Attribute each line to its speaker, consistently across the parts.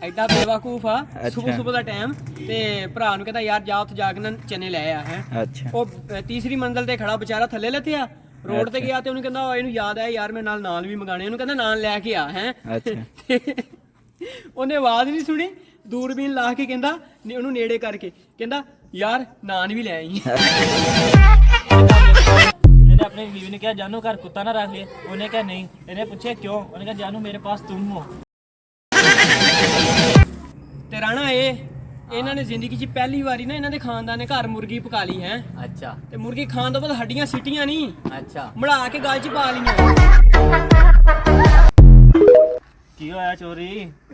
Speaker 1: ਐਡਾ ਬੇਵਕੂਫ ਆ। ਸੁਬਹ ਦਾ ਟਾਈਮ ਤੇ ਭਰਾ ਨੂੰ ਕਹਿੰਦਾ ਯਾਰ ਜਾ ਉੱਥੇ ਜਾ ਕੇ ਨਾ ਚਨੇ ਲੈ ਆ ਹੈ।
Speaker 2: ਅੱਛਾ।
Speaker 1: ਉਹ ਤੀਸਰੀ ਮੰਜ਼ਲ ਤੇ ਖੜਾ ਵਿਚਾਰਾ ਥੱਲੇ ਲੱਥਿਆ ਰੋਡ ਤੇ ਗਿਆ ਤੇ ਉਹਨੂੰ ਕਹਿੰਦਾ ਇਹਨੂੰ ਯਾਦ ਆਇਆ ਯਾਰ ਮੈਂ ਨਾਨ ਵੀ ਮੰਗਾਣੇ। ਉਹਨੂੰ ਕਹਿੰਦਾ ਨਾਨ ਲੈ ਕੇ ਆ ਹੈ।
Speaker 2: ਅੱਛਾ।
Speaker 1: ਉਹਨੇ ਆਵਾਜ਼ ਨਹੀਂ ਸੁਣੀ, ਦੂਰਬੀਨ ਲਾ ਕੇ ਕਹਿੰਦਾ ਉਹਨੂੰ ਨੇੜੇ ਕਰਕੇ ਕਹਿੰਦਾ ਯਾਰ ਨਾਨ ਵੀ ਲੈ ਆਈ।
Speaker 3: मैंने अपनी बीवी ने कहा जानू घर कुत्ता ना रख ले, उन्हें कहा नहीं। इन्हें पूछे क्यों, उन्हें कहा जानू मेरे पास तुम हो।
Speaker 1: ਤੇ ਰਾਣਾ ਇਹਨਾਂ ਨੇ ਜ਼ਿੰਦਗੀ 'ਚ ਪਹਿਲੀ ਵਾਰੀ ਨਾ ਇਹਨਾਂ ਦੇ ਖਾਨਦਾਨ ਨੇ ਘਰ ਮੁਰਗੀ ਪਕਾ ਲਈ ਹੈ।
Speaker 3: अच्छा
Speaker 1: ਤੇ ਮੁਰਗੀ ਖਾਣ ਤੋਂ ਬਾਅਦ ਹੱਡੀਆਂ ਸਿੱਟੀਆਂ ਨਹੀਂ,
Speaker 3: अच्छा
Speaker 1: ਮੜਾ ਕੇ ਗਲ 'ਚ ਪਾ ਲਈਆਂ।
Speaker 3: की होया चोरी?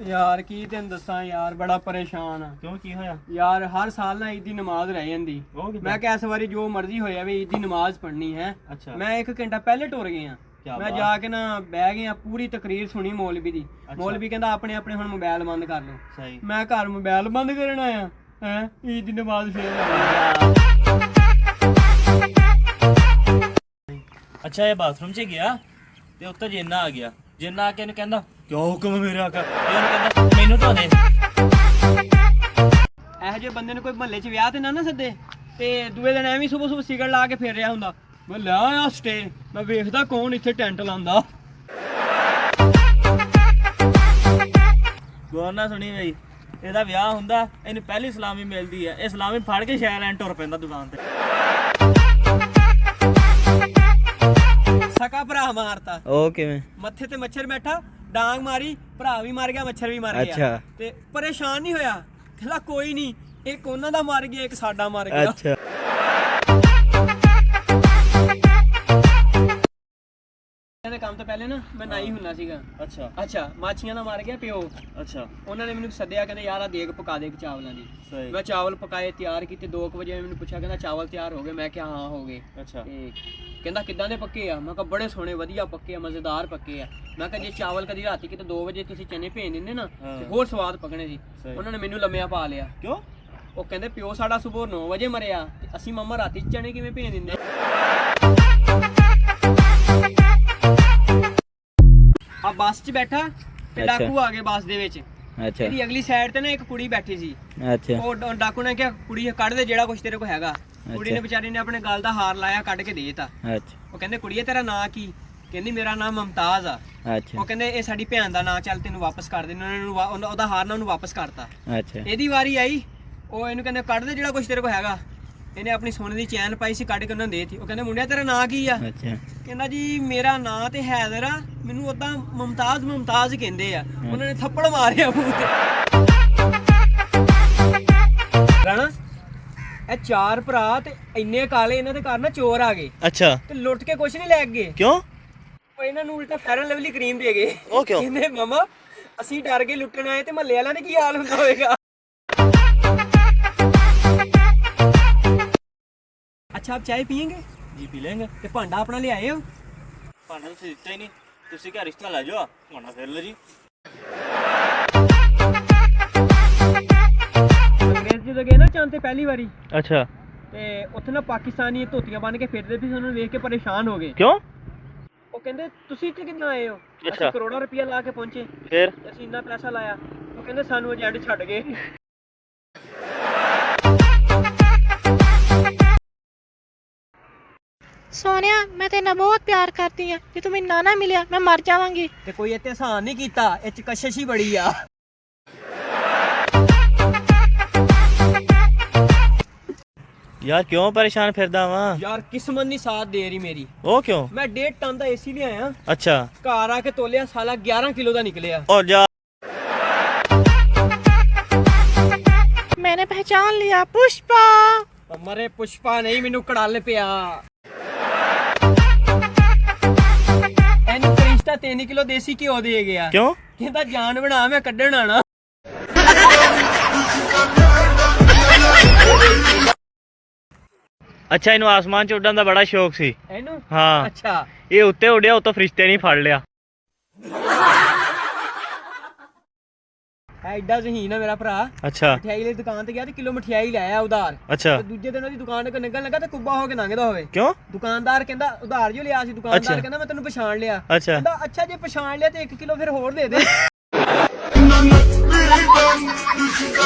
Speaker 1: ਯਾਰ ਕੀ ਤੈਨੂੰ ਦੱਸਾਂ ਯਾਰ ਬੜਾ ਪਰੇਸ਼ਾਨ ਆ।
Speaker 3: क्यों की होया?
Speaker 1: ਯਾਰ ਹਰ ਸਾਲ ਨਾ ਈਦ ਦੀ ਨਮਾਜ਼ ਰਹਿ ਜਾਂਦੀ।
Speaker 3: ਉਹ ਕਿੱਦਾਂ?
Speaker 1: ਮੈਂ ਕਿਹਾ ਇਸ ਵਾਰੀ ਜੋ ਮਰਜ਼ੀ ਹੋਇਆ ਵੀ ਈਦ ਦੀ ਨਮਾਜ਼ ਪੜ੍ਹਨੀ ਹੈ।
Speaker 3: ਅੱਛਾ।
Speaker 1: ਮੈਂ 1 ਘੰਟਾ ਪਹਿਲੇ ਟੁਰ ਗਿਆ।
Speaker 3: ਕਿਆ
Speaker 1: ਮੈਂ
Speaker 3: ਬਾਤ।
Speaker 1: ਜਾ ਕੇ ਨਾ ਬਹਿ ਗਿਆ, ਪੂਰੀ ਤਕਰੀਰ ਸੁਣੀ ਮੌਲਵੀ ਦੀ। ਮੌਲਵੀ ਕਹਿੰਦਾ ਆਪਣੇ ਆਪਣੇ ਹੁਣ ਮੋਬਾਈਲ ਬੰਦ ਕਰ ਲਓ।
Speaker 3: सही।
Speaker 1: ਮੈਂ ਘਰ ਮੋਬਾਈਲ ਬੰਦ ਕਰਨ ਆਇਆ ਹੈ ਈਦ ਦੀ ਨਮਾਜ਼ ਫੇਰ।
Speaker 3: अच्छा ये बाथरूम से गया ते उत्ते जिन्ना आ गया। जिन्ना आके इन्हें कहंदा क्या हुक्म है मेरे आका? ये इन्हें कहंदा मैनू तो दे।
Speaker 1: ਇਹੋ ਜਿਹੇ ਬੰਦੇ ਨੂੰ ਕੋਈ ਮਹੱਲੇ 'ਚ ਵਿਆਹ ਤੇ ਨਾ ਸੱਦੇ ਤੇ ਦੂਏ ਦਿਨ ਐਵੇਂ ਸੁਬਹ ਸਿਗਰਟ ਲਾ ਕੇ ਫਿਰ ਰਿਹਾ ਹੁੰਦਾ। ਮੈਂ ਲੈ ਆ ਸਟੇ, ਮੈਂ ਵੇਖਦਾ ਕੌਣ ਇੱਥੇ ਟੈਂਟ ਲਾਉਂਦਾ।
Speaker 3: ਗੌਰ ਨਾ ਸੁਣੀ ਬਈ, ਇਹਦਾ ਵਿਆਹ ਹੁੰਦਾ ਇਹਨੂੰ ਪਹਿਲੀ ਸਲਾਮੀ ਮਿਲਦੀ ਹੈ, ਇਹ ਸਲਾਮੀ ਫੜ ਕੇ ਸ਼ਹਿਰ ਐਂ ਟੁਰ ਪੈਂਦਾ ਦੁਕਾਨ ਤੇ।
Speaker 1: ਸਕਾ ਭਰਾ ਮਾਰਤਾ
Speaker 2: ਉਹ ਕਿਵੇਂ?
Speaker 1: ਮੱਥੇ ਤੇ ਮੱਛਰ ਬੈਠਾ, ਡਾਂਗ ਮਾਰੀ, ਭਰਾ ਵੀ ਮਰ ਗਿਆ, ਮੱਛਰ ਵੀ ਮਰ ਗਿਆ।
Speaker 2: ਅੱਛਾ।
Speaker 1: ਤੇ ਪਰੇਸ਼ਾਨ ਨਹੀਂ ਹੋਇਆ, ਕਹਿੰਦਾ ਕੋਈ ਨਹੀਂ, ਇੱਕ ਉਹਨਾਂ ਦਾ ਮਰ ਗਿਆ, ਇੱਕ ਸਾਡਾ ਮਰ ਗਿਆ।
Speaker 2: ਅੱਛਾ।
Speaker 1: ਇਹਦੇ ਕੰਮ ਤੋਂ ਪਹਿਲੇ ਨਾ ਮੈਂ ਨਾਈ ਹੁੰਨਾ ਸੀਗਾ। ਅੱਛਾ ਮਾਛੀਆਂ ਦਾ ਮਰ ਗਿਆ ਪਿਓ।
Speaker 3: ਅੱਛਾ।
Speaker 1: ਉਹਨਾਂ ਨੇ ਮੈਨੂੰ ਸੱਦਿਆ, ਕਹਿੰਦੇ ਯਾਰ ਆ ਦੇਗ ਪਕਾ ਦੇ ਚਾਵਲਾਂ ਦੀ।
Speaker 3: ਸਹੀ।
Speaker 1: ਮੈਂ ਚਾਵਲ ਪਕਾਏ, ਤਿਆਰ ਕੀਤੇ। 2 ਵਜੇ ਮੈਨੂੰ ਪੁੱਛਿਆ, ਕਹਿੰਦਾ ਚਾਵਲ ਤਿਆਰ ਹੋ ਗਏ? ਮੈਂ ਕਿਹਾ ਹਾਂ ਹੋ ਗਏ।
Speaker 3: ਅੱਛਾ।
Speaker 1: ਤੇ ਕਹਿੰਦਾ ਕਿੱਦਾਂ ਦੇ ਪੱਕੇ ਆ? ਮੈਂ ਕਿਹਾ ਬੜੇ ਸੋਹਣੇ, ਵਧੀਆ ਪੱਕੇ ਆ, ਮਜ਼ੇਦਾਰ ਪੱਕੇ ਆ। ਮੈਂ ਕਿਹਾ ਜੇ ਚਾਵਲ ਕਦੀ ਰਾਤੀ ਕਿਤੇ 2 ਵਜੇ ਤੁਸੀਂ ਚਨੇ ਭੇਜ ਦਿੰਦੇ ਨਾ ਤੇ ਹੋਰ ਸਵਾਦ ਪਕਣੇ ਸੀ। ਉਹਨਾਂ ਨੇ ਮੈਨੂੰ ਲੰਮਿਆ ਪਾ ਲਿਆ।
Speaker 3: ਕਿਉਂ?
Speaker 1: ਉਹ ਕਹਿੰਦੇ ਪਿਓ ਸਾਡਾ ਸਵੇਰ 9 ਵਜੇ ਮਰਿਆ ਤੇ ਅਸੀਂ ਮੰਮਾ ਰਾਤੀ ਚਨੇ ਕਿਵੇਂ ਭੇਜ ਦਿੰਦੇ? ਆ ਬੱਸ 'ਚ ਬੈਠਾ ਤੇ
Speaker 2: ਅੱਛਾ।
Speaker 1: ਡਾਕੂ ਆ ਗਏ ਬੱਸ ਦੇ ਵਿੱਚ।
Speaker 2: ਅੱਛਾ।
Speaker 1: ਇਹਦੀ ਅਗਲੀ ਸਾਈਡ ਤੇ ਨਾ ਇੱਕ ਕੁੜੀ ਬੈਠੀ ਸੀ।
Speaker 2: ਅੱਛਾ।
Speaker 1: ਉਹ ਡਾਕੂ ਨੇ ਕਿਹਾ ਕੁੜੀ ਕੱਢ ਦੇ ਜਿਹੜਾ ਕੁਛ ਤੇਰੇ ਕੋਲ ਹੈਗਾ। ਕੁੜੀ ਨੇ ਵਿਚਾਰੀ ਨੇ ਆਪਣੇ ਗਲ ਦਾ ਹਾਰ ਲਾਇਆ, ਕੱਢ ਕੇ ਦੇਤਾ।
Speaker 2: ਅੱਛਾ।
Speaker 1: ਉਹ ਕਹਿੰਦੇ ਕੁੜੀਏ ਤੇਰਾ ਨਾਂ ਕੀ? ਕਹਿੰਦੀ ਮੇਰਾ ਨਾਮ ਮੁਮਤਾਜ਼ ਆ।
Speaker 2: ਅੱਛਾ।
Speaker 1: ਉਹ ਕਹਿੰਦੇ ਇਹ ਸਾਡੀ ਭੈਣ ਦਾ ਨਾਂ, ਚੱਲ ਤੈਨੂੰ ਵਾਪਸ ਕਰ ਦਿੰਦੇ। ਉਹਨਾਂ ਨੂੰ ਉਹਦਾ ਹਾਰ ਨਾ ਉਹਨੂੰ ਵਾਪਸ ਕਰਤਾ।
Speaker 2: ਅੱਛਾ।
Speaker 1: ਇਹਦੀ ਵਾਰੀ ਆਈ, ਉਹ ਇਹਨੂੰ ਕਹਿੰਦੇ ਕੱਢ ਦੇ ਜਿਹੜਾ ਕੁਛ ਤੇਰੇ ਕੋਲ ਹੈਗਾ। ਇਹਨੇ ਆਪਣੀ ਸੋਨੇ ਦੀ ਚੈਨ ਪਾਈ ਸੀ, ਕੱਢ ਕੇ ਉਹਨਾਂ ਨੂੰ ਦੇਤੀ। ਉਹ ਕਹਿੰਦੇ ਮੁੰਡਿਆ ਤੇਰਾ ਨਾਂ ਕੀ ਆ?
Speaker 2: ਅੱਛਾ।
Speaker 1: ਕਹਿੰਦਾ ਜੀ ਮੇਰਾ ਨਾਂ ਤੇ ਹੈਦਰ ਆ, ਮੈਨੂੰ ਉਦਾਂ ਮੁਮਤਾਜ਼ ਕਹਿੰਦੇ ਆ। ਉਹਨਾਂ ਨੇ ਥੱਪੜ ਮਾਰਿਆ ਮੂੰਹ ਤੇ। ਰਾਣਾ ਇਹ 4 ਭਰਾ ਤੇ ਇੰਨੇ ਕਾਲੇ, ਇਹਨਾਂ ਦੇ ਘਰ ਨਾ ਚੋਰ ਆ ਗਏ
Speaker 3: ਅੱਛਾ।
Speaker 1: ਤੇ ਲੁੱਟ ਕੇ ਕੁਛ ਨਹੀਂ ਲੈ ਗਏ।
Speaker 3: ਕਿਉਂ?
Speaker 1: ਉਹ ਇਹਨਾਂ ਨੂੰ ਉਲਟਾ ਫੈਰ ਐਂਡ ਲਵਲੀ ਕਰੀਮ ਦੇ ਗਏ।
Speaker 3: ਉਹ ਕਿਉਂ?
Speaker 1: ਕਹਿੰਦੇ ਮਮਾ ਅਸੀਂ ਡਰ ਗਏ ਲੁੱਟਣ ਆਏ ਤੇ ਮਹੱਲੇ ਵਾਲਿਆਂ ਨੇ ਕੀ ਹਾਲ ਹੁੰਦਾ ਹੋਵੇਗਾ। अच्छा आप चाय पियेंगे?
Speaker 3: जी पी लेंगे।
Speaker 1: ते भांडा अपना ले आए हो?
Speaker 3: भांडा तो दिता ही नहीं, तुसी क्या रिश्ता ला जाओ, भांडा फेर लो जी।
Speaker 1: अंग्रेज जी गए ना चांद ते पहली बारी
Speaker 3: अच्छा।
Speaker 1: ते उत्थे ना पाकिस्तानी धोतियां बन के फिरदे सी, उन्होंने देख के परेशान हो गए।
Speaker 3: क्यों?
Speaker 1: वो कहंदे तुसी इत्थे किदां आए हो?
Speaker 3: अच्छा।
Speaker 1: ਅਸੀਂ ਕਰੋੜਾਂ ਰੁਪਇਆ ਲਾ ਕੇ ਪਹੁੰਚੇ,
Speaker 3: फिर?
Speaker 1: ਅਸੀਂ ਇੰਨਾ ਪੈਸਾ ਲਾਇਆ। ਉਹ ਕਹਿੰਦੇ ਸਾਨੂੰ ਏਜੰਟ ਛੱਡ ਗਏ।
Speaker 4: ਸੋਨਿਆ ਮੈਂ ਤੇਰੇ ਨਾਲ ਬਹੁਤ ਪਿਆਰ ਕਰਦੀ ਆ, ਜੇ ਤੂੰ ਮੈਨੂੰ ਨਾ ਮਿਲਿਆ ਮੈਂ ਮਰ ਜਾਵਾਂਗੀ।
Speaker 1: ਤੇ ਕੋਈ ਇੱਥੇ ਆਸਾਨ ਨਹੀਂ ਕੀਤਾ, ਇਹ ਚ ਕਸ਼ਿਸ਼ ਹੀ ਬੜੀ ਆ।
Speaker 3: यार क्यों परेशान फिरदा वा?
Speaker 1: यार किस्मत नहीं साथ दे रही मेरी।
Speaker 3: ओ क्यों?
Speaker 1: मैं 1.5 टन ਦਾ ਏਸੀ ਲਿਆਇਆ।
Speaker 3: अच्छा।
Speaker 1: ਘਰ ਆ ਕੇ ਤੋਲਿਆ, ਸਾਲਾ 11 ਕਿਲੋ ਦਾ ਨਿਕਲਿਆ।
Speaker 3: और जा।
Speaker 4: मैंने पहचान लिया, पुष्पा।
Speaker 1: ਮਰੇ ਪੁਸ਼ਪਾ ਨਹੀਂ, ਮੈਨੂੰ ਕੜਲ ਪਿਆ। ਇਹਨੂੰ ਫਰਿਸ਼ਤਾ 3 ਕਿਲੋ ਦੇਸੀ ਘਿਓ ਦੇ ਗਿਆ।
Speaker 3: क्यों?
Speaker 1: ਕਹਿੰਦਾ ਜਾਨ ਬਣਾ, ਮੈਂ ਕੱਢਣ ਆਣਾ।
Speaker 3: अच्छा इन्हू आसमान च उड़न दा बड़ा शौक सी।
Speaker 1: ਇਹਨੂੰ?
Speaker 3: हाँ।
Speaker 1: ਅੱਛਾ।
Speaker 3: ये उत्ते उड़िया, उतो फरिश्ते नहीं फड़ लिया।
Speaker 1: ਐਡਾ ਜ਼ਹੀਨ ਆ ਮੇਰਾ ਭਰਾ।
Speaker 3: अच्छा।
Speaker 1: ਮਠਿਆਈ ਦੀ ਦੁਕਾਨ ਤੇ ਗਿਆ ਤੇ ਕਿਲੋ ਮਠਿਆਈ ਲਾਇਆ ਉਧਾਰ।
Speaker 3: अच्छा।
Speaker 1: ਤੇ ਦੂਜੇ ਦਿਨ ਉਹਦੀ ਦੁਕਾਨ ਤੇ ਨਿਕਲਣ ਲੱਗਾ ਤੇ ਕੁੱਬਾ ਹੋ ਕੇ ਲੰਘਦਾ ਹੋਵੇ।
Speaker 3: क्यों?
Speaker 1: ਦੁਕਾਨਦਾਰ ਕਹਿੰਦਾ ਉਧਾਰ ਜੋ ਲਿਆ ਸੀ, ਦੁਕਾਨਦਾਰ
Speaker 3: ਅੱਛਾ।
Speaker 1: ਕਹਿੰਦਾ ਮੈਂ ਤੈਨੂੰ ਪਛਾਣ ਲਿਆ।
Speaker 3: अच्छा।
Speaker 1: ਕਹਿੰਦਾ ਅੱਛਾ ਜੇ ਪਛਾਣ ਲਿਆ ਤੇ 1 ਕਿਲੋ ਫਿਰ ਹੋਰ ਦੇ ਦੇ। ਆ